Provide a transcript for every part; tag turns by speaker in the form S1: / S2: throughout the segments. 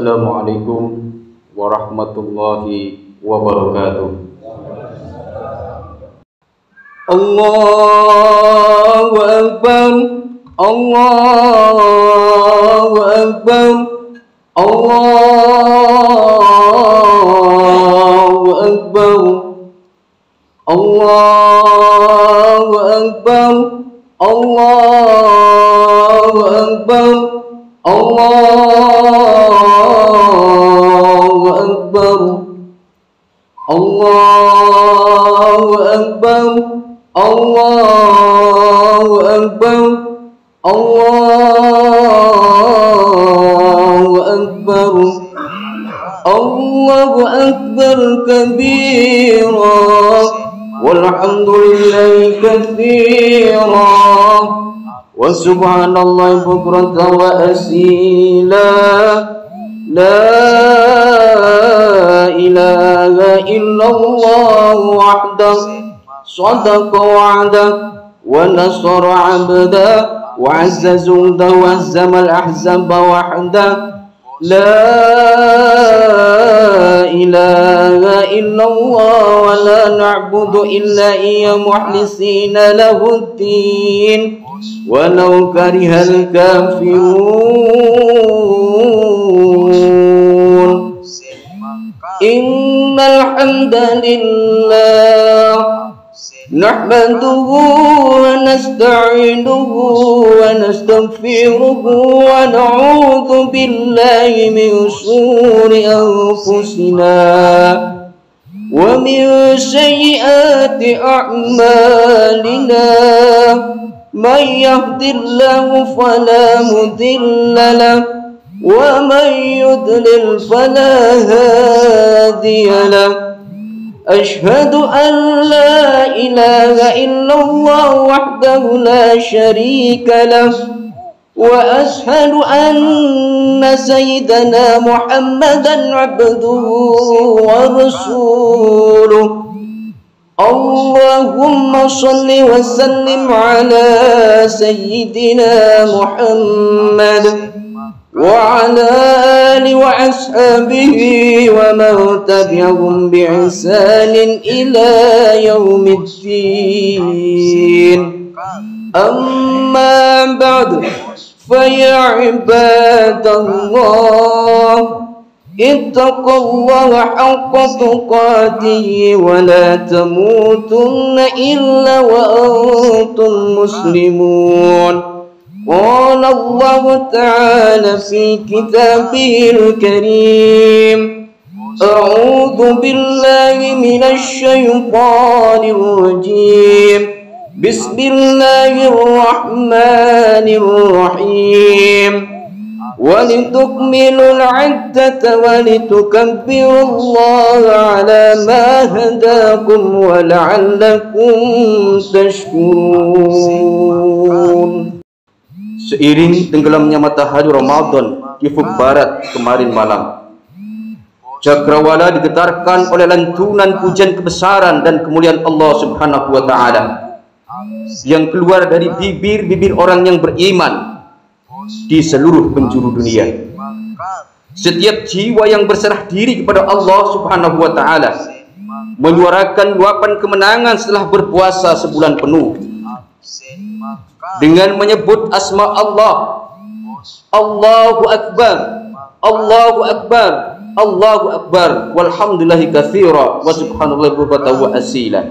S1: Assalamualaikum warahmatullahi wabarakatuh. Allahu Akbar, Allahu Akbar, Allahu Akbar, Allahu Akbar, Allahu Akbar, Allahu Akbar, Allahu Akbar, Allahu Akbar, Allahu Akbar, Allahu Akbar kabira, walhamdulillahi katsira, wa subhanallahi bukratan wa asila, la ilaha illallah wahdahu sadaqa wa'dah wa nasara 'abdah wa 'azza zulda wa hazzamal ahzaba wahdah, la ilaha illallah wa la na'budu illa iyya mukhlisina lahuddin walau karihal kafirun. Innal hamdalillah nahmaduhu wa nasta'inuhu wa nastaghfiruhu wa na'udzu billahi min shururi anfusina wa min sayyiati a'malina, man yahdihillahu fala mudilla lahu wa man yudlil fala hadiya lahu. Ashhadu an la ilaha illallah wahdahu la syarika lahu wa ashhadu anna sayyidana Muhammadan abduhu wa rasuluh. Allahumma salli wa sallim ala sayyidina Muhammad wa ala alihi wa ashabihi wa man tabi'ahum bi ihsanin ila yaumiddin. Amma ba'd, fa ya ibadallah, ittaqullaha haqqa tuqatih wa la tamutunna illa wa antum muslimun. قال الله تعالى في كتابه الكريم: أعوذ بالله من الشيطان الرجيم، بسم الله الرحمن الرحيم، ولتكملوا العدة ولتكبروا الله على ما هداكم ولعلكم تشكرون. Seiring tenggelamnya matahari Ramadan di ufuk barat kemarin malam, cakrawala digetarkan oleh lantunan pujian kebesaran dan kemuliaan Allah Subhanahu wa Ta'ala yang keluar dari bibir-bibir orang yang beriman di seluruh penjuru dunia. Setiap jiwa yang berserah diri kepada Allah Subhanahu wa Ta'ala menyuarakan luapan kemenangan setelah berpuasa sebulan penuh dengan menyebut asma Allah. Allahu Akbar, Allahu Akbar, Allahu Akbar, walhamdulillahi katsira wa subhanallahi bukratan wa asila.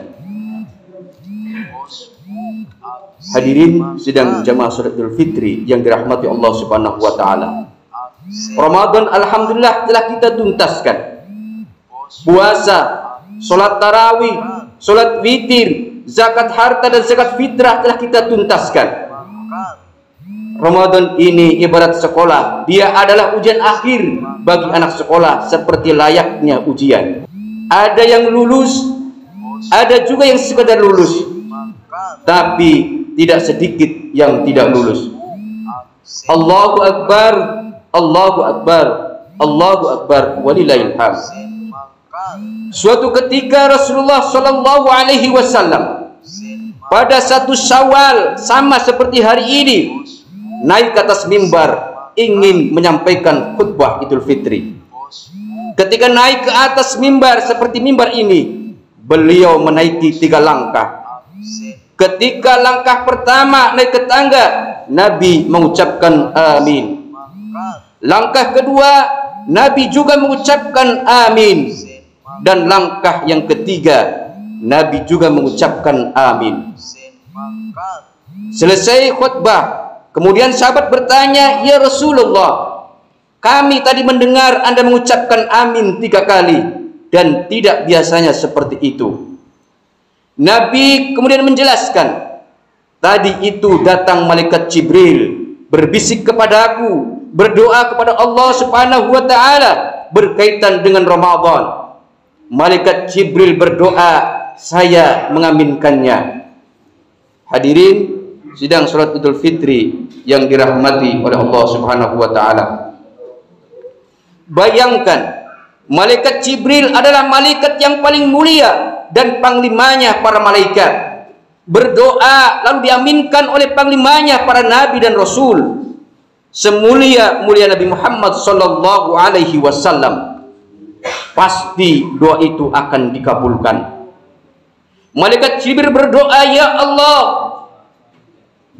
S1: Hadirin sidang jamaah salat Idul Fitri yang dirahmati Allah Subhanahu wa Ta'ala, Ramadan alhamdulillah telah kita tuntaskan. Puasa, salat tarawih, salat witir, zakat harta dan zakat fitrah telah kita tuntaskan. Ramadan ini ibarat sekolah, dia adalah ujian akhir bagi anak sekolah seperti layaknya ujian. Ada yang lulus, ada juga yang sekadar lulus, tapi tidak sedikit yang tidak lulus. Allahu Akbar, Allahu Akbar, Allahu Akbar, walillahil hamd. Suatu ketika Rasulullah Shallallahu Alaihi Wasallam pada 1 Syawal sama seperti hari ini naik ke atas mimbar ingin menyampaikan khutbah Idul Fitri. Ketika naik ke atas mimbar seperti mimbar ini, beliau menaiki 3 langkah. Ketika langkah pertama naik ke tangga, Nabi mengucapkan amin. Langkah kedua, Nabi juga mengucapkan amin. Dan langkah yang ketiga, Nabi juga mengucapkan amin. Selesai khutbah, kemudian sahabat bertanya, "Ya Rasulullah, kami tadi mendengar Anda mengucapkan amin 3 kali dan tidak biasanya seperti itu." Nabi kemudian menjelaskan, "Tadi itu datang malaikat Jibril berbisik kepadaku, berdoa kepada Allah Subhanahu wa taala berkaitan dengan Ramadan. Malaikat Jibril berdoa, saya mengaminkannya." Hadirin sidang salat Idul Fitri yang dirahmati oleh Allah Subhanahu wa taala. Bayangkan, malaikat Jibril adalah malaikat yang paling mulia dan panglimanya para malaikat. Berdoa lalu diaminkan oleh panglimanya para nabi dan rasul. Semulia-mulia Nabi Muhammad sallallahu alaihi wasallam. Pasti doa itu akan dikabulkan. Malaikat Jibril berdoa, "Ya Allah,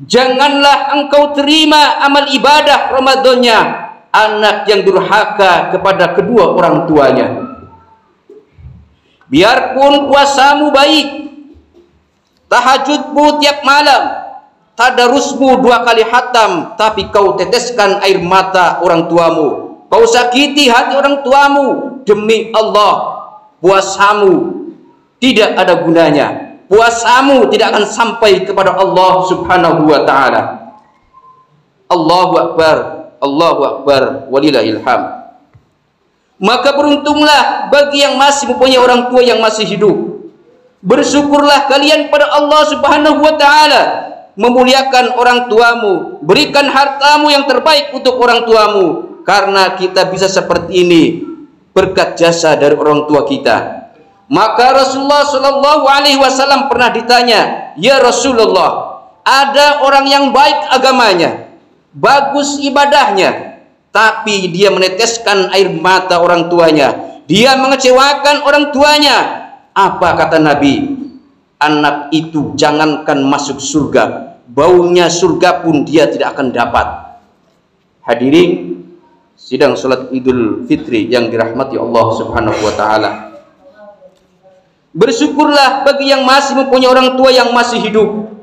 S1: janganlah engkau terima amal ibadah Ramadannya anak yang durhaka kepada kedua orang tuanya. Biarpun puasamu baik, tahajudmu tiap malam, tadarusmu 2 kali khatam, tapi kau teteskan air mata orang tuamu, kau sakiti hati orang tuamu, demi Allah, puasamu tidak ada gunanya. Puasamu tidak akan sampai kepada Allah Subhanahu wa taala." Allahu akbar, Allahu akbar, walillahil hamd. Maka beruntunglah bagi yang masih mempunyai orang tua yang masih hidup. Bersyukurlah kalian pada Allah Subhanahu wa taala, memuliakan orang tuamu, berikan hartamu yang terbaik untuk orang tuamu, karena kita bisa seperti ini berkat jasa dari orang tua kita. Maka Rasulullah Shallallahu Alaihi Wasallam pernah ditanya, "Ya Rasulullah, ada orang yang baik agamanya, bagus ibadahnya, tapi dia meneteskan air mata orang tuanya, dia mengecewakan orang tuanya. Apa kata Nabi? Anak itu jangankan masuk surga, baunya surga pun dia tidak akan dapat." Hadirin sidang salat Idul Fitri yang dirahmati Allah Subhanahu wa taala. Bersyukurlah bagi yang masih mempunyai orang tua yang masih hidup.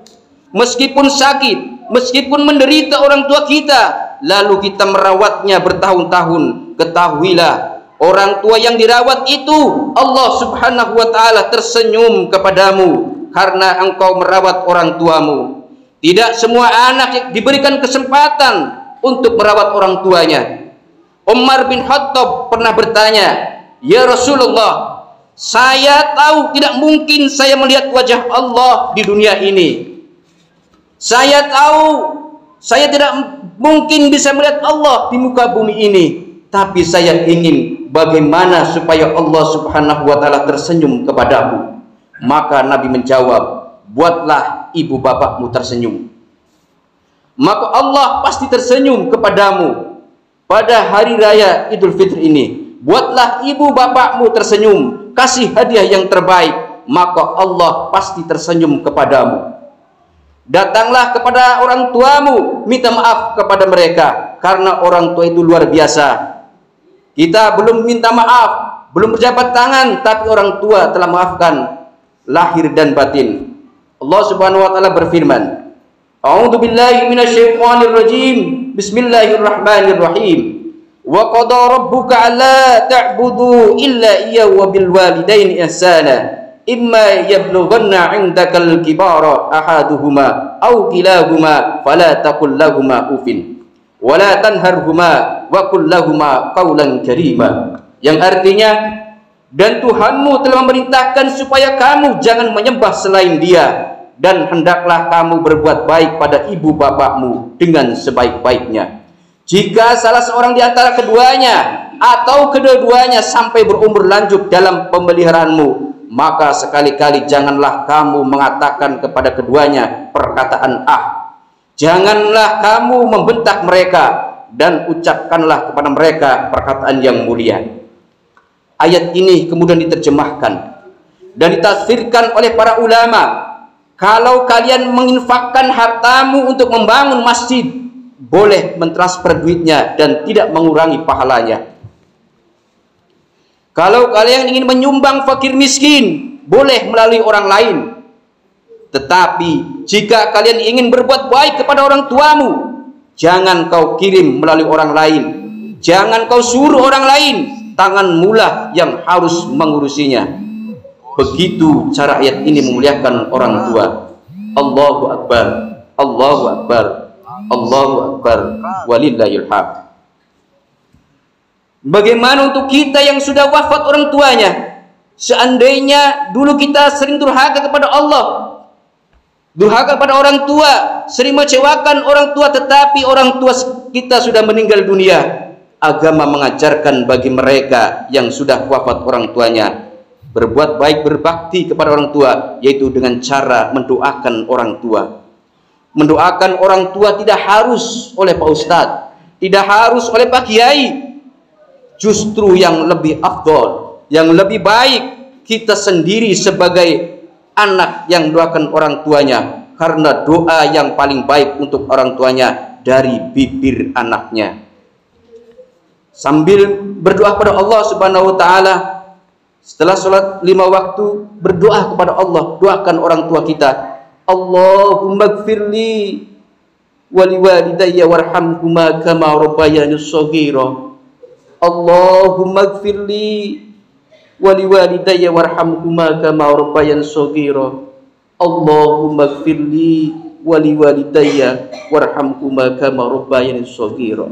S1: Meskipun sakit, meskipun menderita orang tua kita, lalu kita merawatnya bertahun-tahun, ketahuilah orang tua yang dirawat itu Allah Subhanahu wa taala tersenyum kepadamu karena engkau merawat orang tuamu. Tidak semua anak diberikan kesempatan untuk merawat orang tuanya. Umar bin Khattab pernah bertanya, "Ya Rasulullah, saya tahu tidak mungkin saya melihat wajah Allah di dunia ini. Saya tahu saya tidak mungkin bisa melihat Allah di muka bumi ini. Tapi saya ingin bagaimana supaya Allah Subhanahu wa taala tersenyum kepadaku." Maka Nabi menjawab, "Buatlah ibu bapakmu tersenyum. Maka Allah pasti tersenyum kepadamu pada hari raya Idul Fitri ini. Buatlah ibu bapakmu tersenyum, kasih hadiah yang terbaik, maka Allah pasti tersenyum kepadamu. Datanglah kepada orang tuamu, minta maaf kepada mereka, karena orang tua itu luar biasa. Kita belum minta maaf, belum berjabat tangan, tapi orang tua telah maafkan lahir dan batin. Allah Subhanahu wa taala berfirman, "A'udzu billahi minasyaitonir rajim. Bismillahirrahmanirrahim. Wa qada rabbuka alla ta'budu illa iyyahu wa bil walidaini ihsana. Imma yablughanna 'indakal kibara ahaduhuma aw kilahuma fala taqul lahumā uffin wa la tanharhumā wa qul lahumā qawlan karīmā." Yang artinya, dan Tuhanmu telah memerintahkan supaya kamu jangan menyembah selain Dia, dan hendaklah kamu berbuat baik pada ibu bapakmu dengan sebaik-baiknya. Jika salah seorang di antara keduanya atau kedua-duanya sampai berumur lanjut dalam pemeliharaanmu, maka sekali-kali janganlah kamu mengatakan kepada keduanya perkataan ah. Janganlah kamu membentak mereka dan ucapkanlah kepada mereka perkataan yang mulia. Ayat ini kemudian diterjemahkan dan ditafsirkan oleh para ulama, kalau kalian menginfakkan hartamu untuk membangun masjid, boleh mentransfer duitnya dan tidak mengurangi pahalanya. Kalau kalian ingin menyumbang fakir miskin, boleh melalui orang lain. Tetapi jika kalian ingin berbuat baik kepada orang tuamu, jangan kau kirim melalui orang lain. Jangan kau suruh orang lain, tanganmu lah yang harus mengurusinya. Begitu cara ayat ini memuliakan orang tua. Allahu Akbar, Allahu Akbar, Allahu Akbar, walillahil hamd. Bagaimana untuk kita yang sudah wafat orang tuanya? Seandainya dulu kita sering durhaka kepada Allah, durhaka kepada orang tua, sering mengecewakan orang tua, tetapi orang tua kita sudah meninggal dunia. Agama mengajarkan bagi mereka yang sudah wafat orang tuanya, berbuat baik, berbakti kepada orang tua, yaitu dengan cara mendoakan orang tua. Mendoakan orang tua tidak harus oleh Pak Ustadz, tidak harus oleh Pak Kiai. Justru yang lebih afdol, yang lebih baik, kita sendiri sebagai anak yang doakan orang tuanya, karena doa yang paling baik untuk orang tuanya dari bibir anaknya. Sambil berdoa kepada Allah Subhanahu wa taala, setelah sholat 5 waktu, berdoa kepada Allah, doakan orang tua kita. Allahumma gfirli wali walidayya warhamhuma kama rabbayani shaghira. Allahumma gfirli wali walidayya warhamhuma kama rabbayani shaghira. Allahumma gfirli wali walidayya warhamhuma kama rabbayani shaghira.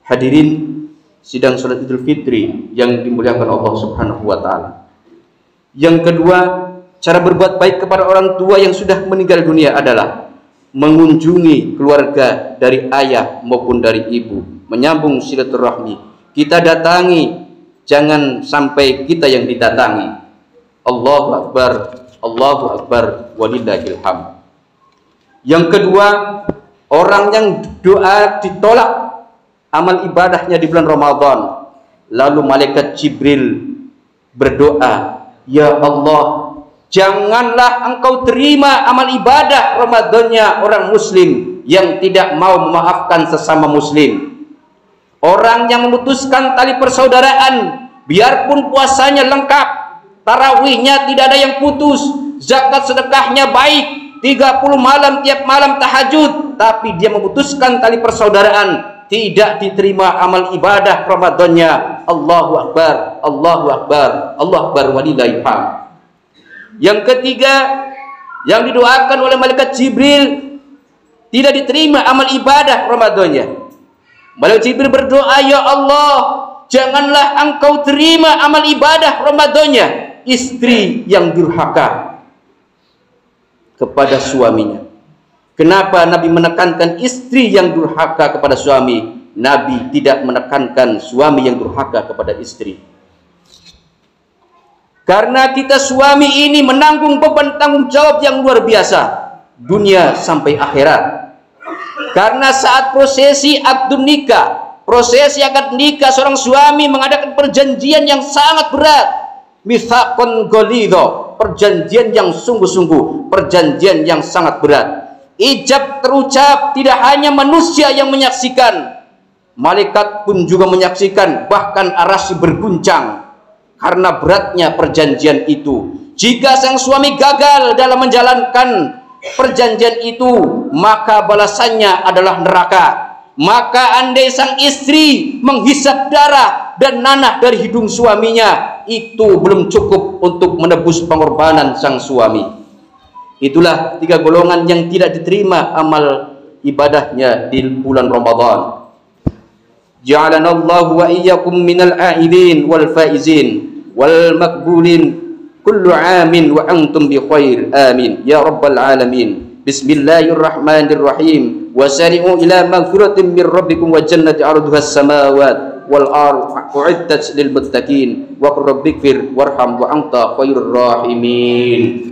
S1: Hadirin sidang salat Idul Fitri yang dimuliakan Allah Subhanahu wa taala. Yang kedua, cara berbuat baik kepada orang tua yang sudah meninggal dunia adalah mengunjungi keluarga dari ayah maupun dari ibu, menyambung silaturahmi. Kita datangi, jangan sampai kita yang didatangi. Allahu Akbar, Allahu Akbar, walillahil hamd. Yang kedua, orang yang doa ditolak amal ibadahnya di bulan Ramadan, lalu malaikat Jibril berdoa, ya Allah, janganlah engkau terima amal ibadah Ramadannya orang muslim yang tidak mau memaafkan sesama muslim. Orang yang memutuskan tali persaudaraan, biarpun puasanya lengkap, tarawihnya tidak ada yang putus, zakat sedekahnya baik, 30 malam tiap malam tahajud, tapi dia memutuskan tali persaudaraan, tidak diterima amal ibadah Ramadannya. Allahu Akbar, Allahu Akbar, Allahu Akbar, walillahil hamd. Yang ketiga, yang didoakan oleh malaikat Jibril, tidak diterima amal ibadah Ramadannya. Malaikat Jibril berdoa, ya Allah, janganlah engkau terima amal ibadah Ramadannya istri yang durhaka kepada suaminya. Kenapa Nabi menekankan istri yang durhaka kepada suami? Nabi tidak menekankan suami yang durhaka kepada istri. Karena kita suami ini menanggung beban tanggung jawab yang luar biasa, dunia sampai akhirat. Karena saat prosesi akad nikah, prosesi akad nikah, seorang suami mengadakan perjanjian yang sangat berat. Mitsaqun ghalidha, perjanjian yang sungguh-sungguh, perjanjian yang sangat berat. Ijab terucap, tidak hanya manusia yang menyaksikan, malaikat pun juga menyaksikan, bahkan arasy berguncang karena beratnya perjanjian itu. Jika sang suami gagal dalam menjalankan perjanjian itu, maka balasannya adalah neraka. Maka andai sang istri menghisap darah dan nanah dari hidung suaminya, itu belum cukup untuk menebus pengorbanan sang suami. Itulah 3 golongan yang tidak diterima amal ibadahnya di bulan Ramadan. Ja'alanallahu wa iyyakum minal a'idin wal faizin wal makbulin kullu amin wa antum bi khair, amin ya rabbal alamin. Bismillahirrahmanirrahim. Wasari'u ila magfiratin min rabbikum wa jannati 'arduha as-samawati wal ardu u'iddat lil muttaqin wa qur rabbighfir warham wa anta khairur rahimin.